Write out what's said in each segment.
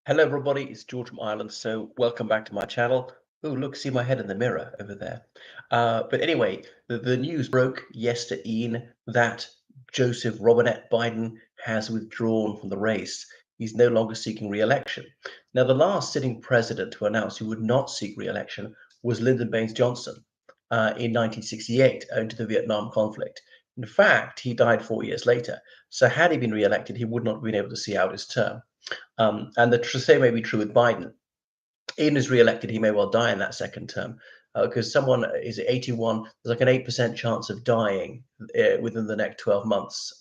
Hello, everybody. It's George from Ireland. So, welcome back to my channel. Oh, look, see my head in the mirror over there. But anyway, the news broke yesterday that Joseph Robinette Biden has withdrawn from the race. He's no longer seeking re-election. Now, the last sitting president who announced he would not seek re-election was Lyndon Baines Johnson in 1968, owing to the Vietnam conflict. In fact, he died 4 years later. So, had he been re-elected, he would not have been able to see out his term. And the same may be true with Biden. Even as re-elected, he may well die in that second term because someone is 81. There's like an 8% chance of dying within the next 12 months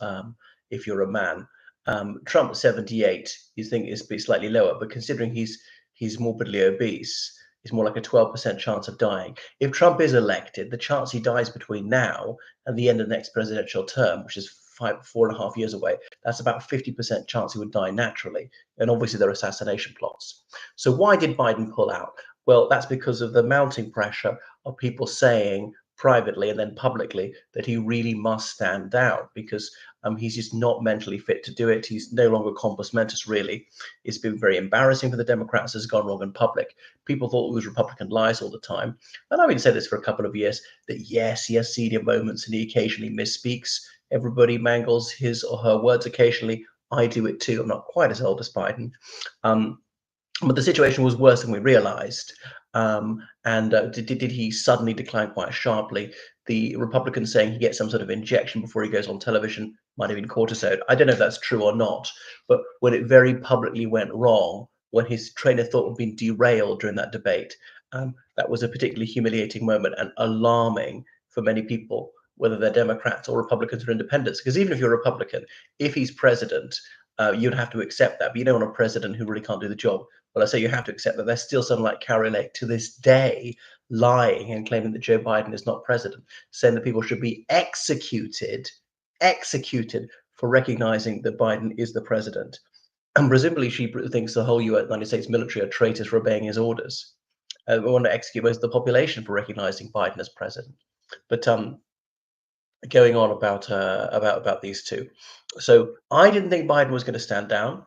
if you're a man. Trump 78, you think is be slightly lower, but considering he's morbidly obese, it's more like a 12% chance of dying. If Trump is elected, the chance he dies between now and the end of the next presidential term, which is 4.5 years away, that's about 50% chance he would die naturally. And obviously there are assassination plots. So why did Biden pull out? Well, that's because of the mounting pressure of people saying privately and then publicly that he really must stand down because he's just not mentally fit to do it. He's no longer compos mentis, really. It's been very embarrassing for the Democrats. Has gone wrong in public. People thought it was Republican lies all the time. And I've been saying this for a couple of years, that yes, he has senior moments and he occasionally misspeaks. Everybody mangles his or her words occasionally. I do it too. I'm not quite as old as Biden. Um, but the situation was worse than we realized. Did he suddenly decline quite sharply? The Republicans saying he gets some sort of injection before he goes on television, might have been cortisone. I don't know if that's true or not, but when it very publicly went wrong, when his train of thought had been derailed during that debate, that was a particularly humiliating moment and alarming for many people, whether they're Democrats or Republicans or independents. Because even if you're a Republican, if he's president, you'd have to accept that. But you don't want a president who really can't do the job. Well, I say you have to accept that there's still someone like Carrie Lake to this day lying and claiming that Joe Biden is not president, saying that people should be executed for recognizing that Biden is the president. And presumably she thinks the whole United States military are traitors for obeying his orders. We want to execute most of the population for recognizing Biden as president. But going on about these two. So I didn't think Biden was going to stand down.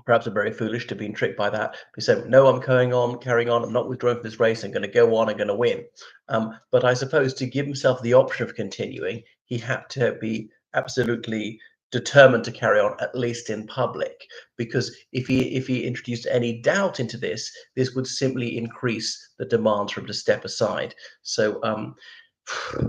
Perhaps I'm very foolish to be tricked by that. He said, "No, I'm carrying on. I'm not withdrawing from this race. I'm going to go on. I'm going to win." But I suppose to give himself the option of continuing, he had to be absolutely determined to carry on, at least in public. Because if he introduced any doubt into this, this would simply increase the demands for him to step aside. So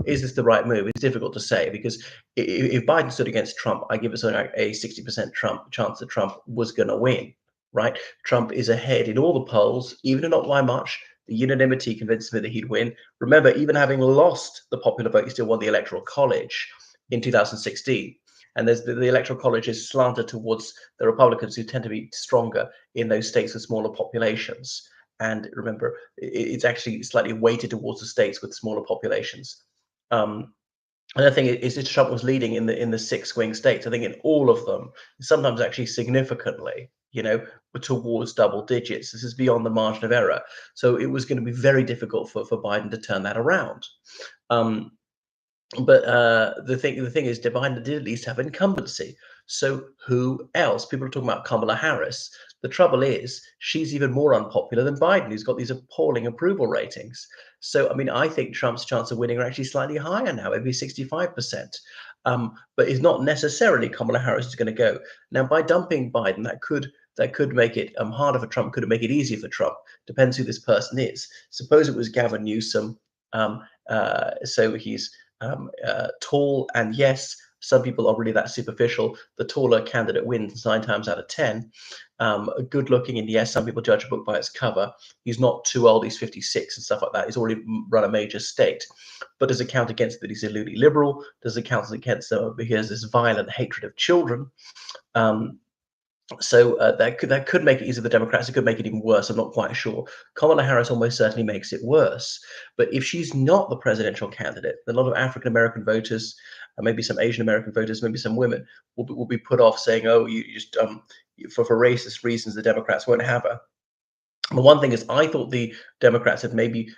is this the right move? It's difficult to say because if Biden stood against Trump, I give it something like a 60% chance that Trump was going to win, right? Trump is ahead in all the polls, even if not by much. The unanimity convinced me that he'd win. Remember, even having lost the popular vote, he still won the Electoral College in 2016. And there's the Electoral College is slanted towards the Republicans who tend to be stronger in those states with smaller populations. And remember, it's actually slightly weighted towards the states with smaller populations. Another thing is that Trump was leading in the six swing states. I think in all of them, sometimes actually significantly, towards double digits. This is beyond the margin of error. So it was going to be very difficult for Biden to turn that around. But the thing is, Biden did at least have incumbency. So who else? People are talking about Kamala Harris. The trouble is, she's even more unpopular than Biden, who's got these appalling approval ratings. So, I mean, I think Trump's chance of winning are actually slightly higher now, maybe 65%. But it's not necessarily Kamala Harris is going to go. Now, by dumping Biden, that could make it harder for Trump, could make it easier for Trump. Depends who this person is. Suppose it was Gavin Newsom. So he's tall, and yes, some people are really that superficial. The taller candidate wins 9 times out of 10. Good looking, and yes, some people judge a book by its cover. He's not too old, he's 56 and stuff like that. He's already run a major state. But does it count against that he's a loony liberal? Does it count against he has this violent hatred of children? So that could make it easier for the Democrats. It could make it even worse. I'm not quite sure. Kamala Harris almost certainly makes it worse. But if she's not the presidential candidate, a lot of African American voters, maybe some Asian American voters, maybe some women will be put off, saying, "Oh, you just for racist reasons, the Democrats won't have her." The one thing is, I thought the Democrats had maybe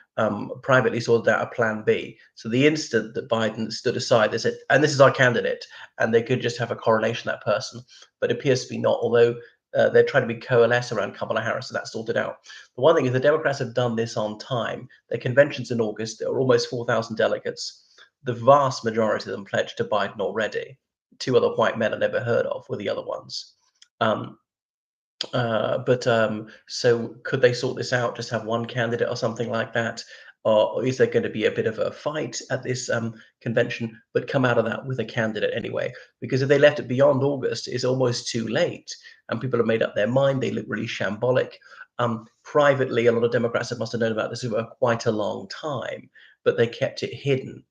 privately sorted out a plan B. So the instant that Biden stood aside, they said, and this is our candidate, and they could just have a coronation of that person. But it appears to be not, although they're trying to be coalesce around Kamala Harris, and that's sorted out. The one thing is the Democrats have done this on time. Their conventions in August, there were almost 4,000 delegates. The vast majority of them pledged to Biden already. Two other white men I never heard of were the other ones. Um, so could they sort this out? Just have one candidate or something like that? Or is there going to be a bit of a fight at this convention, but come out of that with a candidate anyway? Because if they left it beyond August, it's almost too late, and people have made up their mind. They look really shambolic. Privately, a lot of Democrats must have known about this for quite a long time, but they kept it hidden.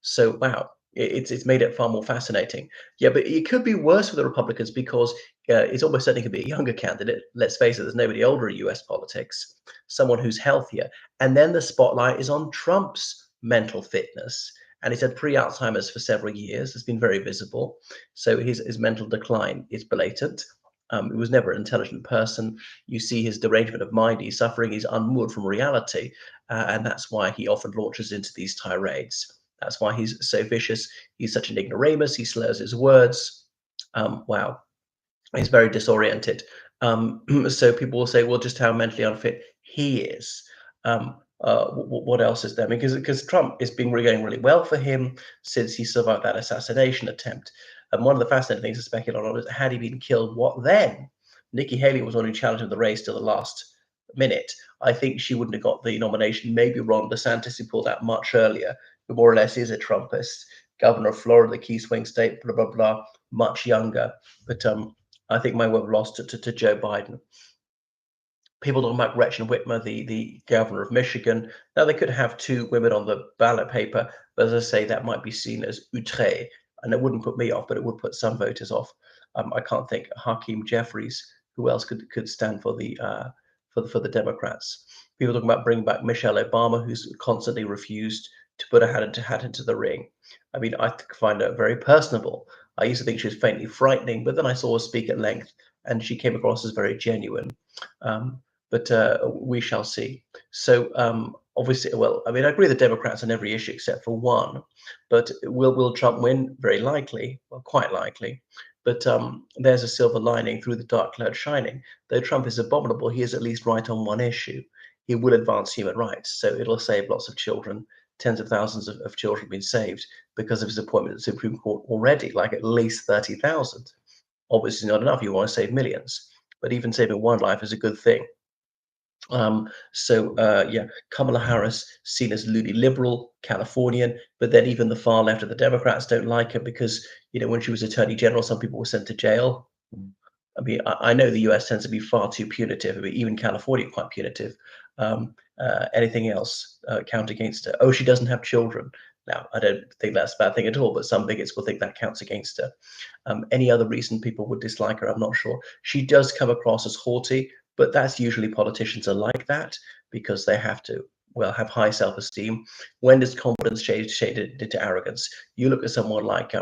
So wow, it's made it far more fascinating. Yeah, but it could be worse for the Republicans because it's almost certainly could be a younger candidate. Let's face it, there's nobody older in US politics, someone who's healthier. And then the spotlight is on Trump's mental fitness. And he's had pre-Alzheimer's for several years. It's been very visible. So his mental decline is blatant. He was never an intelligent person. You see his derangement of mind. He's suffering. He's unmoored from reality. And that's why he often launches into these tirades. That's why he's so vicious. He's such an ignoramus. He slurs his words. Wow. He's very disoriented. So people will say, well, just how mentally unfit he is. What else is there? I mean, because Trump is been going really well for him since he survived that assassination attempt. And one of the fascinating things to speculate on is, had he been killed, what then? Nikki Haley was one who challenged him the race to the last minute. I think she wouldn't have got the nomination. Maybe Ron DeSantis, who pulled out much earlier, who more or less is a Trumpist, governor of Florida, the key swing state, blah blah blah, much younger. But I think might have lost it to Joe Biden. People talking about Gretchen Whitmer, the governor of Michigan. Now, they could have two women on the ballot paper, but as I say, that might be seen as outré, and it wouldn't put me off, but it would put some voters off. I can't think Hakeem Jeffries. Who else could stand for the Democrats? People talking about bringing back Michelle Obama, who's constantly refused to put her hat into the ring. I mean, I find her very personable. I used to think she was faintly frightening, but then I saw her speak at length, and she came across as very genuine. Um, but we shall see. So obviously, well, I mean, I agree with the Democrats on every issue except for one. But will Trump win? Very likely, well, quite likely. But there's a silver lining through the dark cloud shining. Though Trump is abominable, he is at least right on one issue. He will advance human rights, so it'll save lots of children. Tens of thousands of children have been saved because of his appointment at the Supreme Court already, like at least 30,000. Obviously, not enough. You want to save millions, but even saving one life is a good thing. Yeah, Kamala Harris, seen as loony liberal, Californian, but then even the far left of the Democrats don't like her because, when she was Attorney General, some people were sent to jail. I mean, I know the US tends to be far too punitive. I mean, even California quite punitive. Anything else count against her? Oh, she doesn't have children. Now, I don't think that's a bad thing at all, but some bigots will think that counts against her. Any other reason people would dislike her, I'm not sure. She does come across as haughty, but that's usually politicians are like that because they have to, well, have high self-esteem. When does confidence shade into arrogance? You look at someone like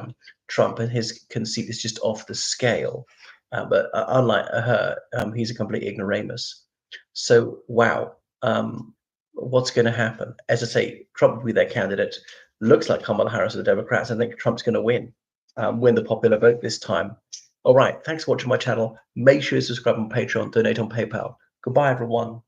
Trump, and his conceit is just off the scale. But unlike her, he's a complete ignoramus. So, wow, what's going to happen? As I say, Trump will be their candidate. Looks like Kamala Harris of the Democrats. I think Trump's going to win the popular vote this time. All right, thanks for watching my channel. Make sure you subscribe on Patreon, donate on PayPal. Goodbye, everyone.